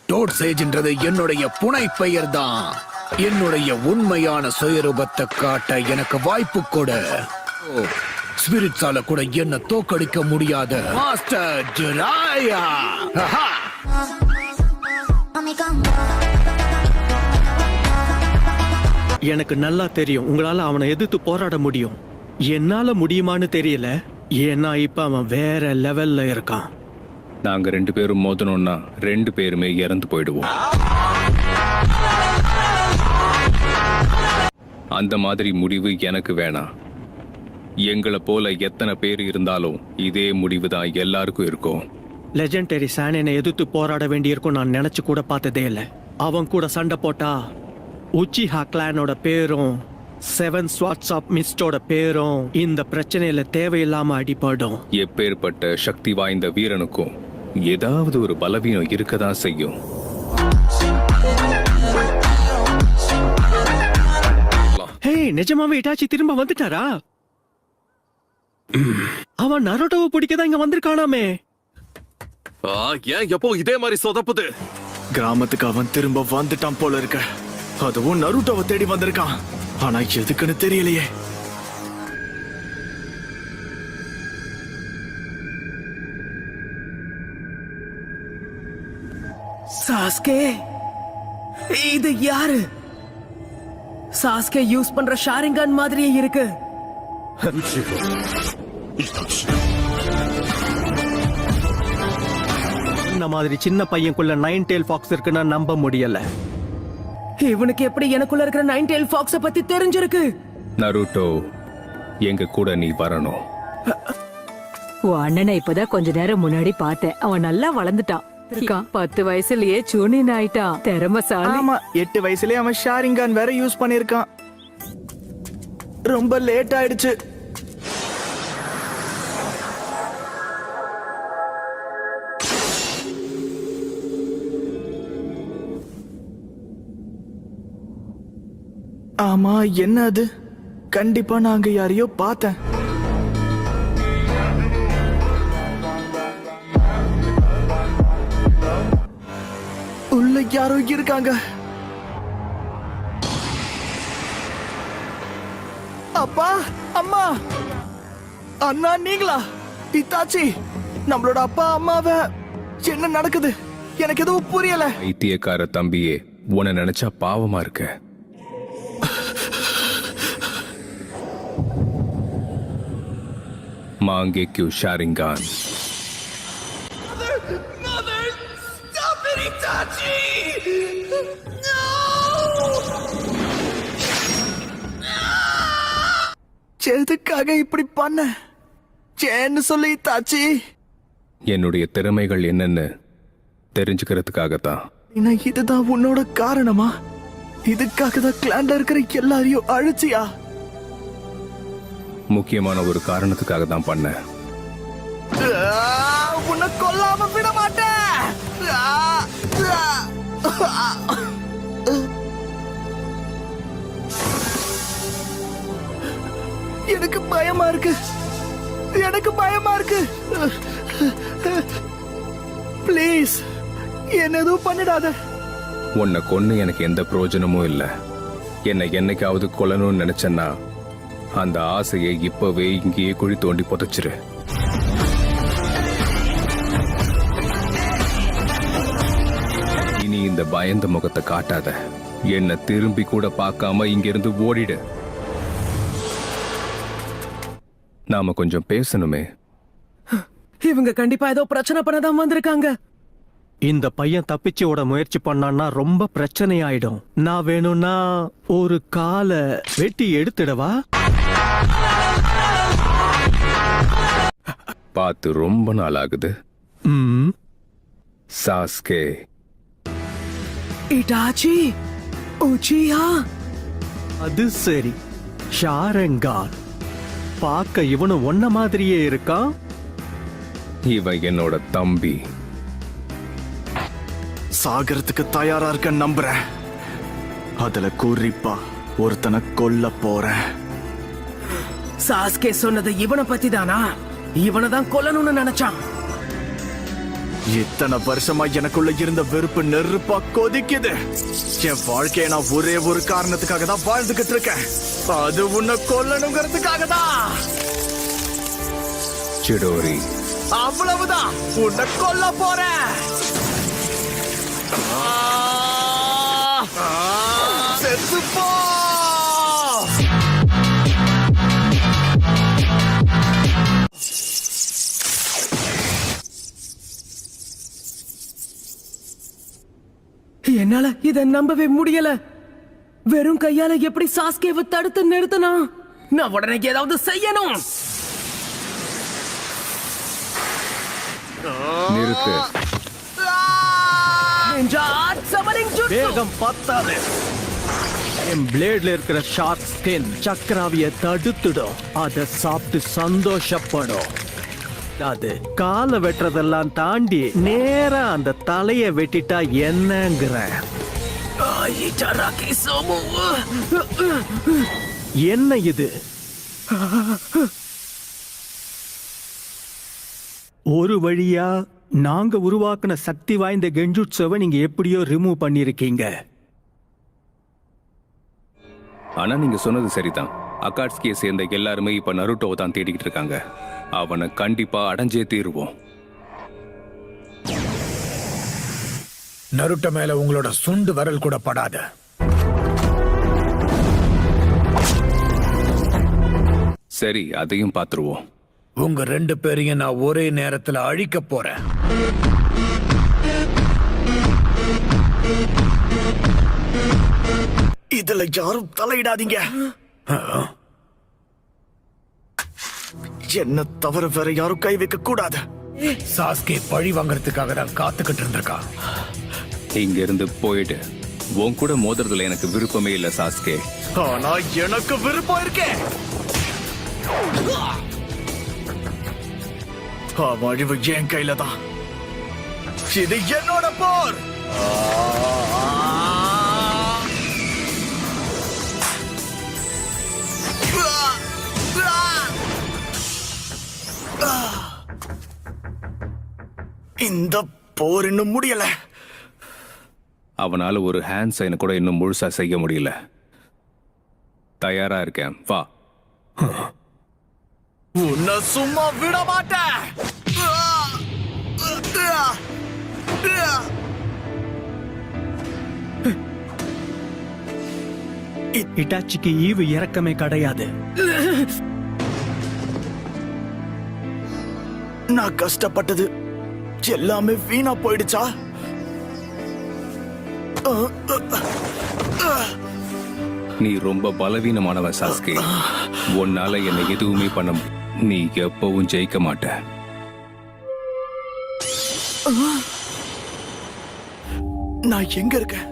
டோட்சேஜ்ன்றது என்னுடைய புனை பெயர் தான். என்னுடைய உண்மையான சுயரூபத்தை காட்ட எனக்கு வாய்ப்பு கொடு. ஸ்பிரிட்ஸால கூட என்ன தோக்கடிக்க முடியாத மாஸ்டர் ஜிராயா. எனக்கு நல்லா தெரியும் உங்களால அவனை எதிர்த்து போராட முடியும். என்னால முடியுமான்னு தெரியல, ஏன்னா இப்ப அவன் வேற லெவல்ல இருக்கான். நாங்க 2 பேரும் மோதனோம்னா 2 பேருமே இறந்து போயிடுவோம். அந்த மாதிரி முடிவு எனக்கு வேணாம். எங்களை போல எத்தனை பேர் இருந்தாலும் இதே முடிவு தான் எல்லாருக்கும் இருக்கும். லெஜெண்டரி சானனை எதிர்த்து போராட வேண்டியிருக்கும் நான் நினைச்சு கூட பார்த்ததே இல்லை. அவன் கூட சண்டை போட்டா உச்சிஹா கிளானோட பேரும் 7 ஸ்வாட்ஸ் ஆஃப் மிஸ்டோட பேரும் இந்த பிரச்சனையில தேவையில்லாம அடிபடும். எப்பேற்பட்ட சக்தி வாய்ந்த வீரனுக்கும் ஏதாவது ஒரு பலவீனம் இருக்கதான் செய்யும். ஹே, நிஜமாவே இட்டாச்சி திரும்ப வந்துட்டாரா? அவன் நரோட்டோவை பிடிக்கதான் இங்க வந்திருக்கானாமே. ஏன் எப்போ இதே மாதிரி சொதப்புது? கிராமத்துக்கு அவன் திரும்ப வந்துட்டான் போல இருக்க. அதுவும் நருட்டோவை தேடி வந்திருக்கான். ஆனா எதுக்குன்னு தெரியலையே. சாஸ்கே, இது யாரு? சாஸ்கே யூஸ் பண்ற ஷாரிங்கன் மாதிரியே இருக்கு. இந்த மாதிரி சின்ன பையனுக்குள்ள 9 டெயில் ஃபாக்ஸ் இருக்குன்னா நம்ப முடியல. இவனுக்கு எப்படி எனக்குள்ள இருக்கிற 9 டெயில் ஃபாக்ஸ பத்தி தெரிஞ்சிருக்கு? நருட்டோ, எங்க கூட நீ வரணும். உன் அண்ணனை இப்பதான் கொஞ்ச நேரம் முன்னாடி பார்த்தேன். அவன் நல்லா வளர்ந்துட்டான். 10 வயசுலயே சூனின் ஆயிட்டான். திறமசாலி. ஆமா, 8 வயசுலயே அவன் ஷாரிங்கான் வேற யூஸ் பண்ணிருக்கான். ரொம்ப லேட் ஆயிடுச்சு. ஆமா, என்ன அது? கண்டிப்பா நாங்க யாரையோ பார்த்தேன். உள்ள யாரோ இருக்காங்க. அப்பா, அம்மா, அண்ணா, நீங்களா? இத்தாச்சி, நம்மளோட அப்பா அம்மாவை என்ன நடக்குது? எனக்கு எதுவும் புரியல. வைத்தியக்கார தம்பியே, உன்னை நினைச்சா பாவமா இருக்க. மாங்கேக்யூ ஷாரிங்கான். எதுக்காக இப்படி பண்ண? சேன்னு சொல்லி தாச்சி. என்னுடைய திறமைகள் என்னன்னு தெரிஞ்சுக்கிறதுக்காகத்தான். இதுதான் உன்னோட காரணமா? இதுக்காக தான் கிளான்ல இருக்கிற எல்லாரையும் அழிச்சியா? முக்கியமான ஒரு காரணத்துக்காக தான் பண்ண. உன்னை கொல்லாம விட மாட்டேன். எனக்கு பயமா இருக்கு. எனக்கு பயமா இருக்கு. ப்ளீஸ், என்ன எதுவும் பண்ணிடாத. உன்னை கொன்னு எனக்கு எந்த பிரயோஜனமும் இல்லை. என்னை என்னைக்காவது கொல்லணும்னு நினைச்சேன்னா அந்த ஆசையை இப்பவே இங்கேயே குழி தோண்டி புதைச்சிரு. இனி இந்த பயந்த முகத்தை காட்டாத. என்ன திரும்பி கூட பார்க்காம இங்கிருந்து ஓடிடு. நாம கொஞ்சம் பேசணுமே. இவங்க கண்டிப்பா ஏதோ பிரச்சனை பண்ணதான் வந்திருக்காங்க. இந்த பையன் தப்பிச்சு ஓட முயற்சி பண்ணான்னா ரொம்ப பிரச்சனை ஆயிடும். நான் வேணும்னா ஒரு காலை வெட்டி எடுத்துடவா? பார்த்து ரொம்ப நாள் ஆகுது. சாஸ்கே. இட்டாச்சி, உச்சியா. அது சரி, ஷாரங்கான். பார்க்க இவனும் ஒன்ன மாதிரியே இருக்கான். இவன் என்னோட தம்பி. சாகரத்துக்கு தயாரா இருக்க நம்புறேன். அதுல குறிப்பா ஒருத்தனை கொல்ல போறேன். சாஸ்கே சொன்னது இவனை பத்தி தானா? இவனை தான் கொல்லணும்னு நினைச்சான். இத்தனை வருஷமா எனக்குள்ள இருந்த வெறுப்பு நெருப்பா கொதிக்குது. என் வாழ்க்கைய நான் ஒரே ஒரு காரணத்துக்காக தான் வாழ்ந்துகிட்டு இருக்கேன். அது உன்னை கொல்லணுங்கிறதுக்காக தான். சிடோரி, அவ்வளவுதான், உன்னை கொல்ல போறேன். செத்து போ. என்னால இத நம்பவே முடியல. வெறும் கையால எப்படி சாஸ்கேவை தடுத்து நிறுத்தினா? நான் உடனே ஏதாவது செய்யணும். நிறுத்து. Ninja Art Summoning Jutsu. வேகம் பத்தாது. என் பிளேட்ல இருக்கிற ஷார்க் ஸ்கின் சக்கராவிய தடுத்துடும். அதை சாப்பிட்டு சந்தோஷப்படும். அது காலை வெட்டுறதெல்லாம் தாண்டி நேரா அந்த தலைய வெட்டிட்டா என்னங்கிற? Itaraki Somu. என்ன இது? ஒரு வழியா நாங்க உருவாக்குன சக்தி வாய்ந்த கெஞ்சுட்சுவை நீங்க எப்படியோ ரிமூவ் பண்ணிருக்கீங்க. ஆனா நீங்க சொன்னது சரிதான். அகாட்ஸ்கியை சேர்ந்த எல்லாருமே இப்ப நருட்டோவை தான் தேடிக்கிட்டு இருக்காங்க. அவனை கண்டிப்பா அடைஞ்சே தீருவோம். நருட்ட மேல உங்களோட சுண்டு விரல் கூட படாத. சரி, அதையும் பார்த்துருவோம். உங்க 2 பேரையும் நான் ஒரே நேரத்துல அழிக்க போறேன். இதுல யாரும் தலையிடாதீங்க. என்ன தவிர வேற யாரும் கை வைக்க கூடாது. சாஸ்கே பழி வாங்கறதுக்காக தான் காத்துக்கிட்டு இருந்திருக்கா. இங்க இருந்து போயிட்டு உன் கூட மோதுறதுல எனக்கு விருப்பமே இல்ல சாஸ்கே. ஆனா எனக்கு விருப்பம் இருக்கே. அழிவு என் கையில தான். இது என்னோட போர். இந்த போர் இன்னும் முடியல. அவனால ஒரு ஹேண்ட் சைனை கூட இன்னும் முழுசா செய்ய முடியல. தயாரா இருக்கேன், வா. உன்னை சும்மா விட மாட்டேன். இட்டாச்சிக்கு ஈவு இறக்கமே கிடையாது. நான் கஷ்டப்பட்டது எல்லாமே வீணா போயிடுச்சா? நீ ரொம்ப பலவீனமானவன் சாஸ்கே. உன்னால என்னை எதுவுமே பண்ண முடியும். நீ எப்பவும் ஜெயிக்க மாட்ட. நான் எங்க இருக்கேன்?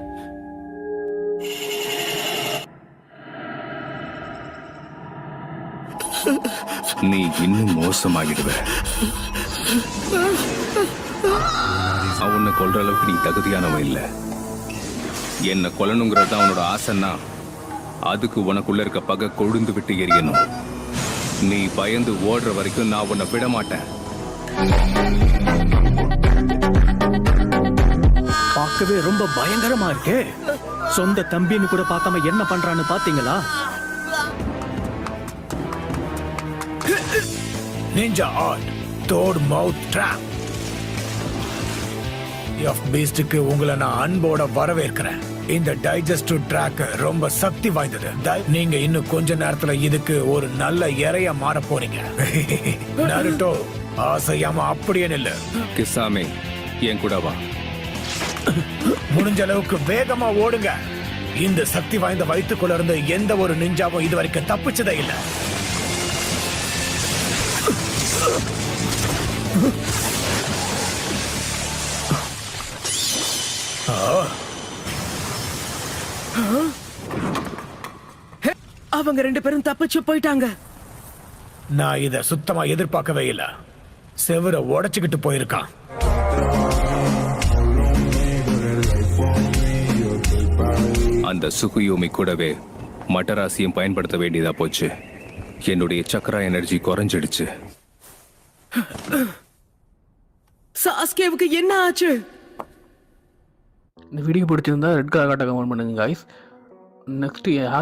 நீ இன்னும் மோசமாகிடுவ. அவனை கொல்ற அளவுக்கு நீ தகுதியானவன் இல்ல. என்ன கொல்லணுங்கிறது அவனோட ஆசைன்னா அதுக்கு உனக்குள்ள இருக்க பகை கொழுந்து விட்டு எரியணும். நீ பயந்து ஓடுற வரைக்கும் நான் உன்னை விட மாட்டேன். பார்க்கவே ரொம்ப பயங்கரமா இருக்கே. சொந்த தம்பின்னு கூட பார்க்காம என்ன பண்றான்னு பாத்தீங்களா? நிஞ்சா ஆர்ட் தோட் மவுத் ட்ராப். எஃப் பீஸ்டுக்கு உங்களை நான் அன்போட வரவேற்கிறேன். இந்த டைஜஸ்டிவ் ட்ராக் ரொம்ப சக்தி வாய்ந்தது. நீங்க இன்னும் கொஞ்ச நேரத்துல இதுக்கு ஒரு நல்ல இறைய மாற போறீங்க. நருட்டோ, ஆசையாம அப்படியே நில்லு. கிசாமே, என் கூட வா. முடிஞ்ச அளவுக்கு வேகமா ஓடுங்க. இந்த சக்தி வாய்ந்த வயிற்றுக்குள்ள இருந்து எந்த ஒரு நிஞ்சாவும் இதுவரைக்கும் தப்பிச்சதே இல்லை. அவங்க 2 பேரும் தப்பிச்சு போயிட்டாங்க. நான் இத சுத்தமா எதிர்பார்க்கவே இல்ல. செவரை உடைச்சுக்கிட்டு போயிருக்கான். அந்த சுகுயோமி கூடவே மட்டராசியும் பயன்படுத்த வேண்டியதா போச்சு. என்னுடைய சக்கரா எனர்ஜி குறைஞ்சிடுச்சு. சாஸ்கேவுக்கு என்ன ஆச்சு? இந்த வீடியோ பிடிச்சிருந்தா ரெட் கலர் காட்ட கமெண்ட் பண்ணுங்க காய்ஸ். நெக்ஸ்ட் யார்